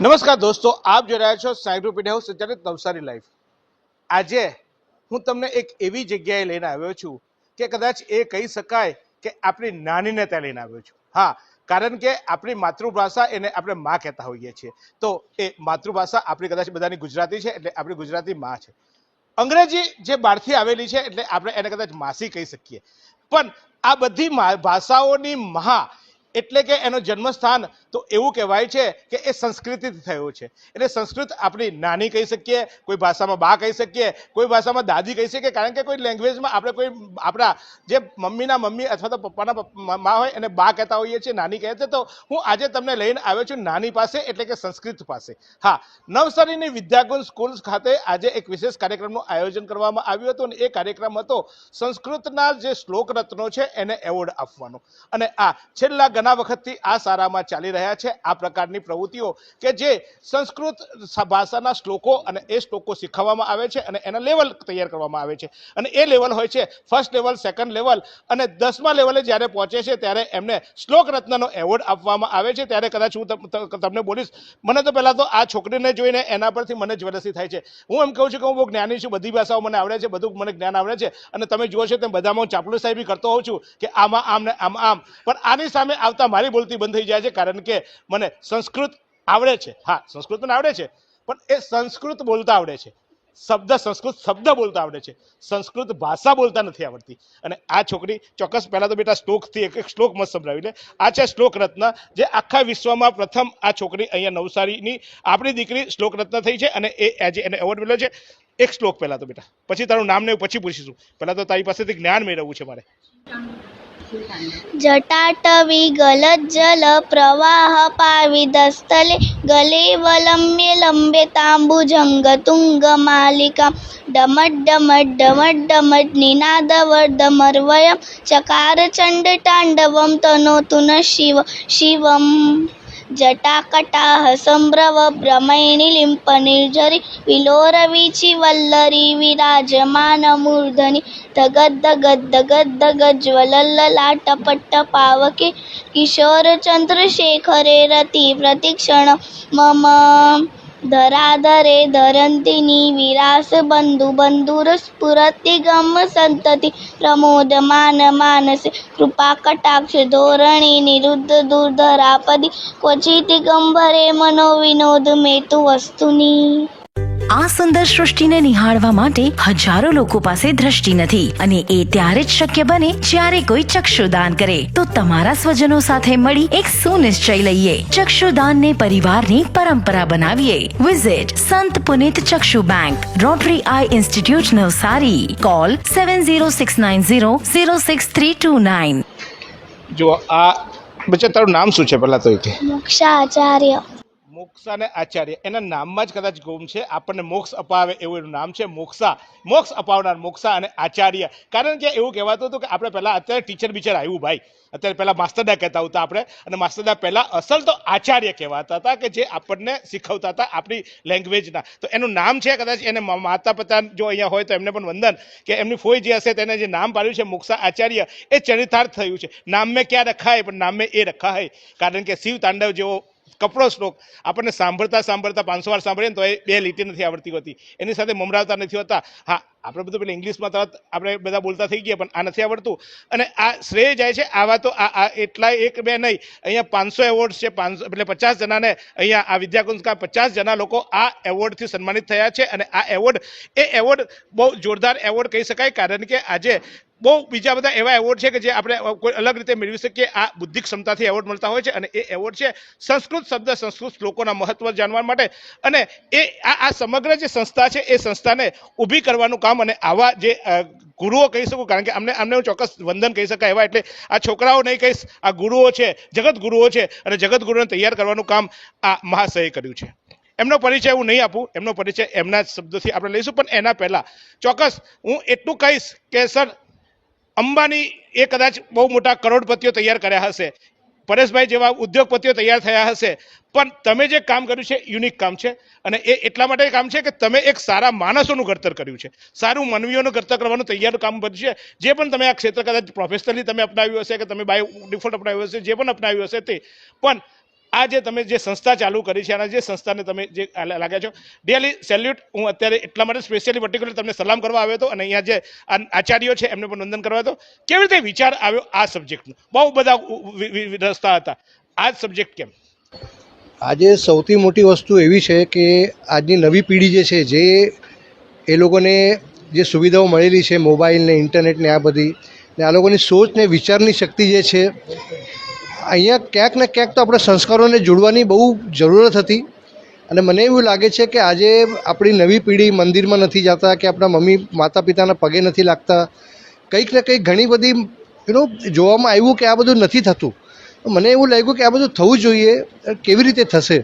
નમસ્કાર દોસ્તો, આપ જોઈ રહ્યા છો સાયક્લોપીડિયા હાઉસ સંચાલિત નવસારી લાઈવ। આજે હું તમને એક એવી જગ્યાએ લઈને આવ્યો છું કે કદાચ એ કહી શકાય કે આપણી નાનીને ત્યાં લઈને આવ્યો છું। હા, કારણ કે આપણી માતૃભાષા એને આપણે માં કહેતા હોઈએ છીએ, તો એ માતૃભાષા આપણી કદાચ બધાની ગુજરાતી છે, એટલે આપણી ગુજરાતી માં છે। અંગ્રેજી જે બહારથી આવેલી છે એટલે આપણે એને કદાચ માસી કહી શકીએ, પણ આ બધી ભાષાઓની મહા એટલે કે એનો જન્મસ્થાન તો એવું કહેવાય છે કે એ સંસ્કૃતથી થયો છે। એટલે સંસ્કૃત આપણી નાની કહી શકીએ, કોઈ ભાષામાં બા કહી શકીએ, કોઈ ભાષામાં દાદી કહી શકીએ, કારણ કે કોઈ લેંગ્વેજમાં આપણે કોઈ આપણા જે મમ્મીના મમ્મી અથવા તો પપ્પાના મા હોય એને બા કહેતા હોઈએ છીએ, નાની કહે છે। તો હું આજે તમને લઈને આવ્યો છું નાની પાસે, એટલે કે સંસ્કૃત પાસે। હા, નવસારીની વિદ્યાકુંજ સ્કૂલ ખાતે આજે એક વિશેષ કાર્યક્રમનું આયોજન કરવામાં આવ્યું હતું, અને એ કાર્યક્રમ હતો સંસ્કૃતના જે શ્લોક રત્નો છે એને એવોર્ડ આપવાનો। અને આ છેલ્લા ઘણા વખતથી આ શાળામાં ચાલી રહ્યા છે આ પ્રકારની પ્રવૃત્તિઓ કે જે સંસ્કૃત ભાષાના શ્લોકો અને એ શ્લોકો શીખવવામાં આવે છે અને એના લેવલ તૈયાર કરવામાં આવે છે। અને એ લેવલ હોય છે ફર્સ્ટ લેવલ, સેકન્ડ લેવલ, અને 10મા લેવલે જ્યારે પહોંચે છે ત્યારે એમને શ્લોક રત્નનો એવોર્ડ આપવામાં આવે છે। ત્યારે કદાચ હું તમને બોલીશ, મને તો પહેલાં તો આ છોકરીને જોઈને એના પરથી મને જ્વેલસી થાય છે। હું એમ કહું છું કે હું બહુ જ્ઞાની છું, બધી ભાષાઓ મને આવડે છે, બધું મને જ્ઞાન આવડે છે, અને તમે જુઓ છો તેમ બધામાં હું ચાપલુસાઈ બી કરતો હોઉં છું કે આમાં આમ ને આમ આમ, પણ આની સામે આવતા મારી બોલતી બંધ થઈ જાય છે, કારણ કે મને સંસ્કૃત આવડે છે। હા, સંસ્કૃત મને આવડે છે, પણ એ સંસ્કૃત બોલતા આવડે છે, સંસ્કૃત શબ્દ બોલતા આવડે છે, સંસ્કૃત ભાષા બોલતા નથી આવડતી। અને આ છોકરી ચોક્કસ, પહેલા તો બેટા શ્લોકથી એક શ્લોક મત સંભળાવી લે। આ છે શ્લોક રત્ન, જે આખા વિશ્વમાં પ્રથમ આ છોકરી અહીંયા નવસારીની આપણી દીકરી શ્લોક રત્ન થઈ છે, અને એ આજે એને એવોર્ડ મળ્યો છે। એક શ્લોક પહેલા તો બેટા, પછી તારું નામ ને પછી પૂછીશું, પહેલા તો તારી પાસેથી જ્ઞાન મેળવવું છે મારે। जटाटवी गलज्जल प्रवाह पाविदस्थले गलेवलम्ब्य लम्ब्यताम्बुजङ्गतुङ्गमालिकां डमड्डमड्डमड्डमड् निनादवर्धमर्वयं चकार चण्डताण्डवं तनोतु न शिव शिवम्। जटाकटाह सम्भ्रव भ्रमैणिलिम्प निर्झरि विलोरवीचि वल्लरी विराजमानमूर्धनि तगद्दगद्दगद्दगज्ज्वलल्ललाटपट्टपावके किशोरचन्द्रशेखरे रति प्रतीक्षण मम धराधरे धरन्तिनि विरास बन्धु बन्धुरस्फुरतिगम सन्तति प्रमोदमान मानसे कृपाकटाक्ष धोरणी निरुद्ध दुर्धरापदि क्वचित् गंभरे मनोविनोद मेतु वस्तुनि। આ સુંદર સૃષ્ટિને નિહાળવા માટે હજારો લોકો પાસે દ્રષ્ટિ નથી, અને એ ત્યારે જ શક્ય બને જ્યારે કોઈ ચક્ષુદાન કરે। તો તમારા સ્વજનો સાથે મળી એક સુનિશ્ચય લઈએ, ચક્ષુદાનને પરિવારની પરંપરા બનાવીએ। Visit Sant Punit Chakshu bank, Rotary eye institute Navsari, call 7069006329। જો આ બચ્ચા, તારું નામ શું છે પહેલા તો એ કે? मोक्षा आचार्य। મોક્ષા ને આચાર્ય, એના નામમાં જ કદાચ ગુમ છે। આપણને મોક્ષ અપાવે એવું એનું નામ છે, મોક્ષા, મોક્ષ અપાવનાર મોક્ષા અને આચાર્ય। કારણ કે એવું કહેવાતું હતું કે આપણે પહેલાં, અત્યારે ટીચર બીચર આવ્યું ભાઈ, અત્યારે પહેલાં માસ્તરદા કહેતા હતા આપણે, અને માસ્તરદા પહેલાં અસલ તો આચાર્ય કહેવાતા હતા, કે જે આપણને શીખવતા હતા આપણી લેંગ્વેજના। તો એનું નામ છે, કદાચ એને માતા પિતા જો અહીંયા હોય તો એમને પણ વંદન, કે એમની ફોઈ જે હશે તેને જે નામ પાડ્યું છે મોક્ષા આચાર્ય, એ ચરિતાર્થ થયું છે। નામ મેં ક્યાં રખા હૈ, પણ નામ મેં એ રખા હૈ, કારણ કે શિવ તાંડવ જેવો કપડો શ્લોક આપણને સાંભળતા 500 વાર સાંભળીએ ને તો એ 2 લીટી નથી આવડતી હોતી, એની સાથે મમરાવતા નથી હોતા। હા, આપણે બધું પેલા ઇંગ્લિશમાં તરત આપણે બધા બોલતા થઈ ગયા, પણ આ નથી આવડતું, અને આ શ્રેય જાય છે આવા તો આ એટલા એક બે નહીં, અહીંયા 500 એવોર્ડ્સ છે, 500 એટલે 50 જણાને અહીંયા આ વિદ્યાકુંજના 50 જણા લોકો આ એવોર્ડથી સન્માનિત થયા છે। અને આ એવોર્ડ બહુ જોરદાર એવોર્ડ કહી શકાય, કારણ કે આજે બહુ બીજા બધા એવા એવોર્ડ છે કે જે આપણે કોઈ અલગ રીતે મેળવી શકીએ, આ બુદ્ધિ ક્ષમતાથી એવોર્ડ મળતા હોય છે। અને એ એવોર્ડ છે સંસ્કૃત શબ્દ, સંસ્કૃત શ્લોકોના મહત્વ જાણવા માટે, અને એ આ સમગ્ર જે સંસ્થા છે એ સંસ્થાને ઊભી કરવાનું કામ, અને આવા જે ગુરુઓ કહી શકું, કારણ કે અમને હું ચોક્કસ વંદન કહી શકાય એવા, એટલે આ છોકરાઓ નહીં કહીશ, આ ગુરુઓ છે, જગત ગુરુઓ છે, અને જગત ગુરુને તૈયાર કરવાનું કામ આ મહાશયે કર્યું છે। એમનો પરિચય હું નહીં આપું, એમનો પરિચય એમના શબ્દોથી આપણે લઈશું, પણ એના પહેલાં ચોક્કસ હું એટલું કહીશ કે સર, અંબાની એ કદાચ બહુ મોટા કરોડપતિઓ તૈયાર કર્યા હશે, પરેશભાઈ જેવા ઉદ્યોગપતિઓ તૈયાર થયા હશે, પણ તમે જે કામ કર્યું છે યુનિક કામ છે, અને એ એટલા માટે કામ છે કે તમે એક સારા માણસોનું ઘડતર કર્યું છે, સારું માનવીઓનું ઘડતર કરવાનું તૈયાર કામ કર્યું છે। જે પણ તમે આ ક્ષેત્ર કદાચ પ્રોફેશનલી તમે અપનાવ્યું હશે, કે તમે બાય ડિફોલ્ટ અપનાવ્યું હશે, જે પણ અપનાવ્યું હશે તે, પણ આ જે તમે જે સંસ્થા ચાલુ કરી છે અને જે સંસ્થાને તમે જે લાગ્યા છો, રિયલી સેલ્યુટ. હું અત્યારે એટલા માટે સ્પેશિયલી પર્ટિક્યુલર તમને સલામ કરવા આવ્યો હતો અને અહીંયા જે આચાર્યો છે એમને પણ વંદન કરવા હતો. કેવી રીતે વિચાર આવ્યો આ સબ્જેક્ટનો? બહુ બધા રસ્તા હતા, આ સબ્જેક્ટ કેમ? આજે સૌથી મોટી વસ્તુ એવી છે કે આજની નવી પેઢી જે છે, જે એ લોકોને જે સુવિધાઓ મળેલી છે, મોબાઈલ ને ઇન્ટરનેટ ને આ બધી, ને આ લોકોની સોચ ને વિચારની શક્તિ જે છે, અહીંયા ક્યાંક ને ક્યાંક તો આપણે સંસ્કારોને જોડવાની બહુ જરૂરત હતી. અને મને એવું લાગે છે કે આજે આપણી નવી પેઢી મંદિરમાં નથી જતા કે આપણા મમ્મી માતા પિતાના પગે નથી લાગતા. કંઈક ને કંઈક ઘણી બધી જોવામાં આવ્યું કે આ બધું નથી થતું. મને એવું લાગ્યું કે આ બધું થવું જોઈએ. કેવી રીતે થશે?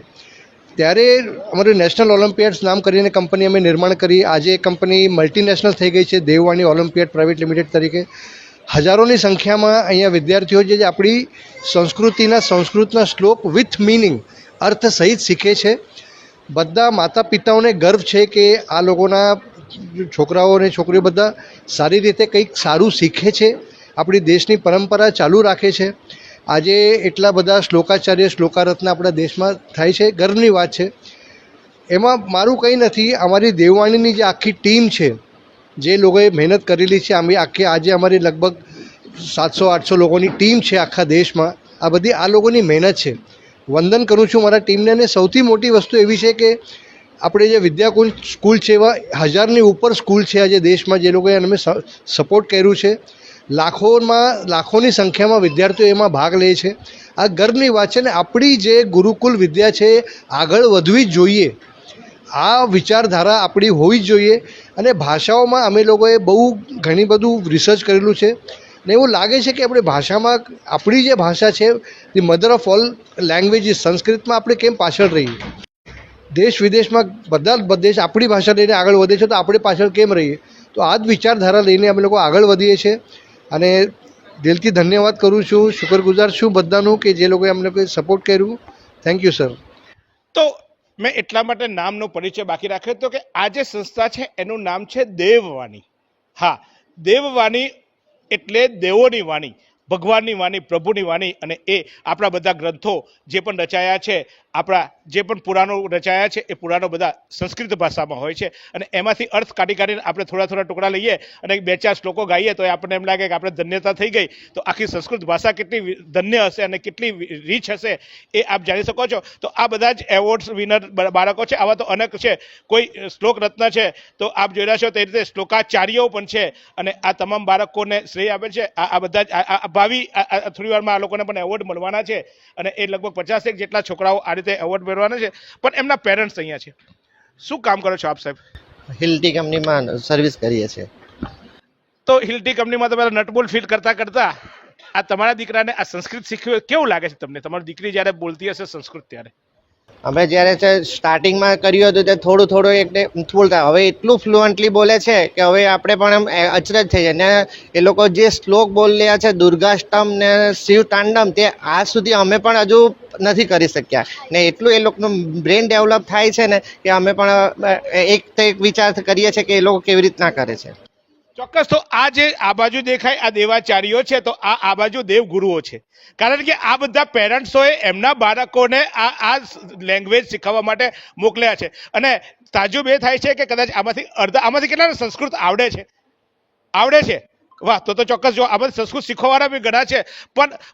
ત્યારે અમારું નેશનલ ઓલિમ્પિયાડ્સ નામ કરીને કંપની અમે નિર્માણ કરી. આજે એ કંપની મલ્ટીનેશનલ થઈ ગઈ છે, દેવવાણી ઓલિમ્પિયાડ પ્રાઇવેટ લિમિટેડ તરીકે. હજારોની સંખ્યામાં અહીંયા વિદ્યાર્થીઓ જે આપણી સંસ્કૃતના શ્લોક વિથ મિનિંગ, અર્થ સહિત શીખે છે. બધા માતા પિતાઓને ગર્વ છે કે આ લોકોના છોકરાઓ અને છોકરીઓ બધા સારી રીતે કંઈક સારું શીખે છે, આપણી દેશની પરંપરા ચાલુ રાખે છે. આજે એટલા બધા શ્લોકાચાર્ય શ્લોકારત્ન આપણા દેશમાં થાય છે, ગર્વની વાત છે. એમાં મારું કંઈ નથી, અમારી દેવવાણીની જે આખી ટીમ છે, જે લોકોએ મહેનત કરેલી છે, આજે અમારી લગભગ 700-800 લોકોની ટીમ છે આખા દેશમાં. આ બધી આ લોકોની મહેનત છે. વંદન કરું છું મારા ટીમને. અને સૌથી મોટી વસ્તુ એવી છે કે આપણે જે વિદ્યાકુંજ સ્કૂલ છે, એવા 1000ની ઉપર સ્કૂલ છે આજે દેશમાં, જે લોકોએ અમે સપોર્ટ કર્યું છે. લાખોની સંખ્યામાં વિદ્યાર્થીઓ એમાં ભાગ લે છે. આ ગર્વની વાત છે. ને આપણી જે ગુરુકુલ વિદ્યા છે આગળ વધવી જ જોઈએ. આ વિચારધારા આપણી હોવી જ જોઈએ. અને ભાષાઓમાં અમે લોકોએ બહુ ઘણી બધું રિસર્ચ કરેલું છે. ને એવું લાગે છે કે આપણી ભાષામાં, આપણી જે ભાષા છે, the mother of all languages, સંસ્કૃતમાં આપણે કેમ પાછળ રહીએ? દેશ વિદેશમાં બધા દેશ આપણી ભાષા લઈને આગળ વધે છે, તો આપણે પાછળ કેમ રહીએ? તો આ જ વિચારધારા લઈને અમે લોકો આગળ વધીએ છીએ. અને દિલથી ધન્યવાદ કરું છું, શુક્રગુજાર છું બધાનું કે જે લોકોએ અમને કોઈ સપોર્ટ કર્યું. Thank you sir. તો મેં એટલા માટે નામનો પરિચય બાકી રાખ્યો હતો કે આ જે સંસ્થા છે એનું નામ છે દેવવાણી. હા, દેવવાણી એટલે દેવોની વાણી, ભગવાનની વાણી, પ્રભુની વાણી. અને એ આપણા બધા ગ્રંથો જે પણ રચાયા છે, આપણા જે પણ પુરાણો રચાયા છે, એ પુરાણો બધા સંસ્કૃત ભાષામાં હોય છે. અને એમાંથી અર્થ કાઢીને આપણે થોડા ટુકડા લઈએ અને 2-4 શ્લોકો ગાઈએ તો આપણને એમ લાગે કે આપણે ધન્યતા થઈ ગઈ. તો આખી સંસ્કૃત ભાષા કેટલી ધન્ય હશે અને કેટલી રીચ હશે એ આપ જાણી શકો છો. તો આ બધા જ એવોર્ડ્સ વિનર બાળકો છે. આવા તો અનેક છે. કોઈ શ્લોક રત્ન છે, તો આપ જોઈ રહ્યા છો તે રીતે શ્લોકાચાર્યો પણ છે. અને આ તમામ બાળકોને શ્રેય આપે છે. આ બધા જ ભાવિ થોડી વારમાં આ લોકોને પણ એવોર્ડ મળવાના છે. અને એ લગભગ 50 જેટલા છોકરાઓ આ રીતે એવોર્ડ મેળવવાના છે. પણ એમના પેરેન્ટ્સ અહીંયા છે. શું કામ કરો છો આપ સાહેબ? હિલટી કંપનીમાં સર્વિસ કરીએ છીએ. તો હિલટી કંપનીમાં તમે નટબોલ્ટ ફિટ કરતા આ તમારા દીકરાને આ સંસ્કૃત શીખ્યું, કેવું લાગે છે તમને? તમારી દીકરી જ્યારે બોલતી હશે સંસ્કૃત ત્યારે? અમે જ્યારે સ્ટાર્ટિંગમાં કર્યું હતું ત્યારે થોડું એટલે બોલતા, હવે એટલું ફ્લુઅન્ટલી બોલે છે કે હવે આપણે પણ એમ અચરજ થઈ જાય. ને એ લોકો જે શ્લોક બોલ્યા છે, દુર્ગાષ્ટમ ને શિવ તાંડમ, તે આજ સુધી અમે પણ હજુ નથી કરી શક્યા. ને એટલું એ લોકોનું બ્રેન ડેવલપ થાય છે ને કે અમે પણ એક વિચાર કરીએ છીએ કે એ લોકો કેવી રીતના કરે છે. ચોક્કસ. તો આ જે આ બાજુ દેખાય આ દેવાચાર્યો છે, તો આ બાજુ દેવગુરુઓ છે. કારણ કે આ બધા પેરેન્ટ્સોએ એમના બાળકોને આ લેંગ્વેજ શીખવવા માટે મોકલ્યા છે. અને તાજુબ એ થાય છે કે કદાચ આમાંથી કેટલાને સંસ્કૃત આવડે છે? વાહ! તો ચોક્કસ જો આ બધા સંસ્કૃત શીખવાવાળા બી ઘણા છે.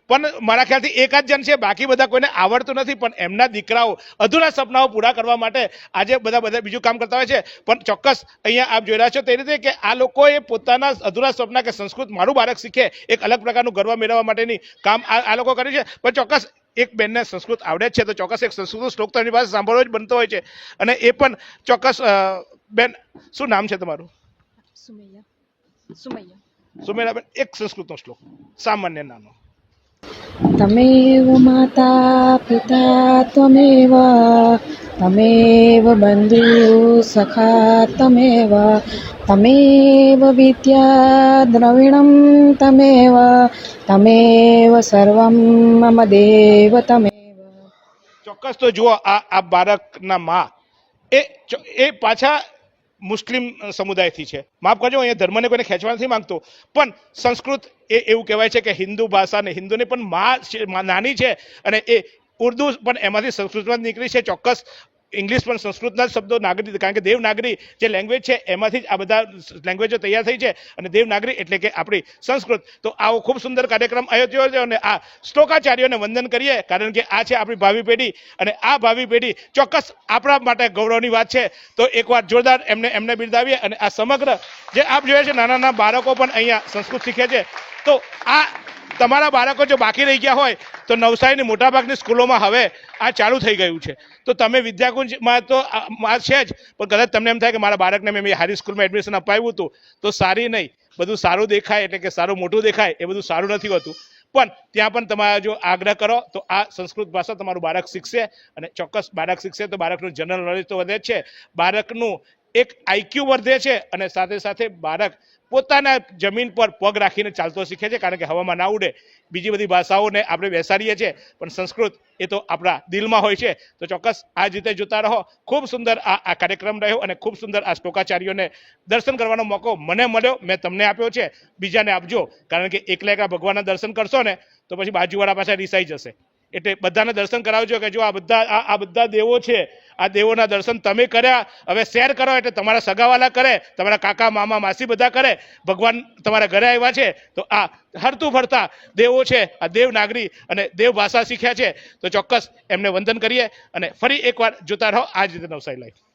પણ મારા ખ્યાલથી એક જ જણ છે, બાકી બધા કોઈને આવડતું નથી. પણ એમના દીકરાઓ અધૂરા સપનાઓ પૂરા કરવા માટે આજે બધા બીજું કામ કરતા હોય છે. પણ ચોક્કસ અહીંયા આપ જોઈ રહ્યા છો તે રીતે કે આ લોકોએ પોતાના અધૂરા સપના કે સંસ્કૃત મારું બાળક શીખે, એક અલગ પ્રકારનું ગર્વ મેળવવા માટેની કામ આ લોકો કરે છે. પણ ચોક્કસ એક બેનને સંસ્કૃત આવડે છે, તો ચોક્કસ એક સંસ્કૃત શ્લોક તો એની પાસે સાંભળવો જ બનતો હોય છે. અને એ પણ ચોક્કસ. બેન, શું નામ છે તમારું? સુમેલાબેન, એક સંસ્કૃતનો શ્લોક સામાન્ય નાનો. તમેવ માતા પિતા ત્વમેવ, તમેવ બંધુ સખા ત્વમેવ, તમેવ વિદ્યા દ્રવિણમ તમેવ, તમેવ સર્વમ મમ દેવ તમેવ. ચોક્કસ. તો જુઓ, આ બાળકના માં એ પાછા મુસ્લિમ સમુદાયથી છે. માફ કરજો, અહીંયા ધર્મને કોઈને ખેંચવા નથી માંગતો. પણ સંસ્કૃત એ એવું કહેવાય છે કે હિન્દુ ભાષા ને હિન્દુની પણ માં નાની છે. અને એ ઉર્દુ પણ એમાંથી સંસ્કૃતમાં નીકળી છે, ચોક્કસ ઇંગ્લિશ પણ સંસ્કૃતના જ શબ્દો નાગરી, કારણ કે દેવનાગરી જે લેંગ્વેજ છે એમાંથી જ આ બધા લેંગ્વેજો તૈયાર થઈ છે અને દેવનાગરી એટલે કે આપણી સંસ્કૃત. તો આવો ખૂબ સુંદર કાર્યક્રમ આયોજ્યો છે અને આ શ્લોકાચાર્યોને વંદન કરીએ, કારણ કે આ છે આપણી ભાવિ પેઢી અને આ ભાવિ પેઢી ચોક્કસ આપણા માટે ગૌરવની વાત છે. તો એકવાર જોરદાર એમને બિરદાવીએ. અને આ સમગ્ર જે આપ જોઈએ છે નાના નાના બાળકો પણ અહીંયા સંસ્કૃત શીખે છે. તો આ તમારા બાળકો જો બાકી રહી ગયા હોય તો નવસારીની મોટાભાગની સ્કૂલોમાં હવે આ ચાલુ થઈ ગયું છે. તો તમે વિદ્યાકુંજમાં તો છે જ, પણ કદાચ તમને એમ થાય કે મારા બાળકને મેં હારી સ્કૂલમાં એડમિશન અપાવ્યું હતું તો સારી નહીં, બધું સારું દેખાય એટલે કે સારું મોટું દેખાય એ બધું સારું નથી હોતું. પણ ત્યાં પણ તમારે જો આગ્રહ કરો તો આ સંસ્કૃત ભાષા તમારું બાળક શીખશે અને ચોક્કસ બાળક શીખશે તો બાળકનું જનરલ નોલેજ તો વધે જ છે, બાળકનું એક આઈક્યુ વધે છે અને સાથે સાથે બાળક પોતાના જમીન પર પગ રાખીને ચાલતો શીખે છે, કારણ કે હવામાં ના ઉડે. બીજી બધી ભાષાઓને આપણે બેસાડીએ છીએ પણ સંસ્કૃત એ તો આપણા દિલમાં હોય છે. તો ચોક્કસ આ જ રીતે જોતા રહો. ખૂબ સુંદર આ કાર્યક્રમ રહ્યો અને ખૂબ સુંદર આ શ્લોકાચાર્યોને દર્શન કરવાનો મોકો મને મળ્યો, મેં તમને આપ્યો છે, બીજાને આપજો, કારણ કે એકલા ભગવાનના દર્શન કરશો ને તો પછી બાજુવાળા પાસે રિસાઈ જશે. એટલે બધાને દર્શન કરાવજો કે જો આ બધા દેવો છે, આ દેવોના દર્શન તમે કર્યા, હવે શેર કરો એટલે તમારા સગાવાલા કરે, તમારા કાકા મામા માસી બધા કરે. ભગવાન તમારા ઘરે આવ્યા છે તો આ હરતું ફરતા દેવો છે, આ દેવનાગરી અને દેવ ભાષા શીખ્યા છે. તો ચોક્કસ એમને વંદન કરીએ અને ફરી એકવાર જોતા રહો આ જ રીતે નવસારી લાઈવ.